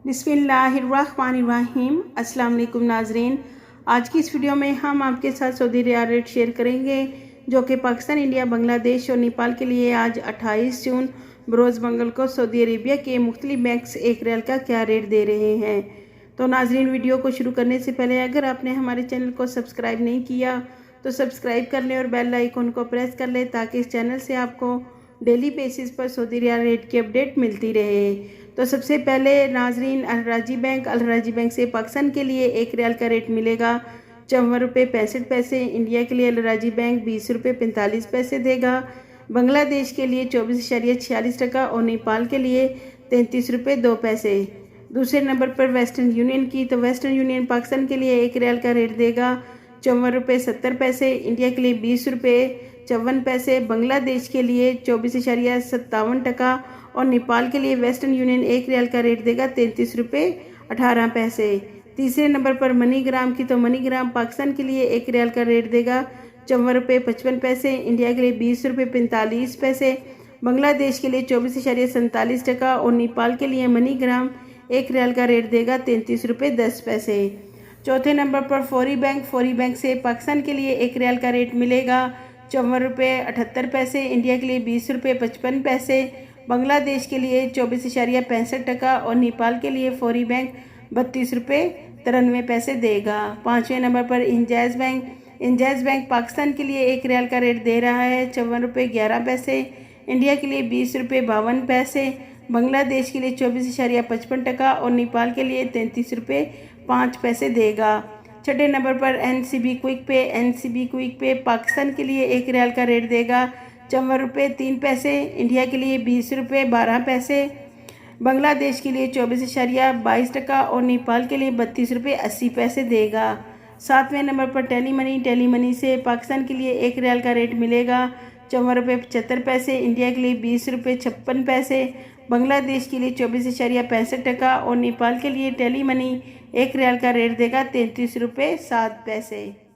बिस्मिल्लाहिर्रहमानिर्रहीम। अस्सलाम वालेकुम नाजरीन, आज की इस वीडियो में हम आपके साथ सऊदी रियाल रेट शेयर करेंगे जो कि पाकिस्तान, इंडिया, बांग्लादेश और नेपाल के लिए आज 28 जून बरोज़ मंगल को सऊदी अरेबिया के मुख्तलिफ बैंक्स एक रियाल का क्या रेट दे रहे हैं। तो नाजरीन, वीडियो को शुरू करने से पहले अगर आपने हमारे चैनल को सब्सक्राइब नहीं किया तो सब्सक्राइब कर लें और बेल आइकन को प्रेस कर लें ताकि इस चैनल से आपको डेली बेसिस पर सऊदी रियाल रेट की अपडेट मिलती रहे। तो सबसे पहले नाजरीन, अल-राजी बैंक से पाकिस्तान के लिए एक रियाल का रेट मिलेगा 54 रुपये 65 पैसे। इंडिया के लिए अल-राजी बैंक 20 रुपये 45 पैसे देगा। बांग्लादेश के लिए 24.46 टका और नेपाल के लिए 33 रुपये 2 पैसे। दूसरे नंबर पर वेस्टर्न यूनियन की, तो वेस्टर्न यूनियन पाकिस्तान के लिए एक रियाल का रेट देगा 54 रुपये 70 पैसे। इंडिया के लिए 20 रुपये 54 पैसे। बांग्लादेश के लिए 24.57 टका और नेपाल के लिए वेस्टर्न यूनियन एक रियाल का रेट देगा 33 रुपये 18 पैसे। तीसरे नंबर पर मनीग्राम की, तो मनीग्राम पाकिस्तान के लिए एक रियाल का रेट देगा 54 रुपये 55 पैसे। इंडिया के लिए 20 रुपये 45 पैसे। बांग्लादेश के लिए 24.47 टका और नेपाल के लिए मनीग्राम एक रियाल का रेट देगा 33 रुपये 10 पैसे। चौथे नंबर पर फौरी बैंक से पाकिस्तान के लिए एक रियाल का रेट मिलेगा 54 रुपये 78 पैसे। इंडिया के लिए 20 रुपये 55 पैसे। बांग्लादेश के लिए 24.65 टका और नेपाल के लिए फौरी बैंक 32 रुपये 93 पैसे देगा। पाँचवें नंबर पर इंजाज बैंक पाकिस्तान के लिए एक रियाल का रेट दे रहा है 54 रुपये 11 पैसे। इंडिया के लिए 20 रुपये 52 पैसे। बांग्लादेश के लिए 24.55 टका और नेपाल के लिए 33 रुपये 5 पैसे देगा। छठे नंबर पर एनसीबी क्विक पे पाकिस्तान के लिए एक रियाल का रेट देगा 54 रुपये 3 पैसे। इंडिया के लिए 20 रुपये 12 पैसे। बांग्लादेश के लिए 24.22 टका और नेपाल के लिए 32 रुपये 80 पैसे देगा। सातवें नंबर पर टेली मनी से पाकिस्तान के लिए एक रियाल का रेट मिलेगा 54 रुपये 75 पैसे। इंडिया के लिए 20 रुपये 56 पैसे। बांग्लादेश के लिए 24.65 टका और नेपाल के लिए टेली मनी एक रियाल का रेट देगा 33 रुपये 7 पैसे।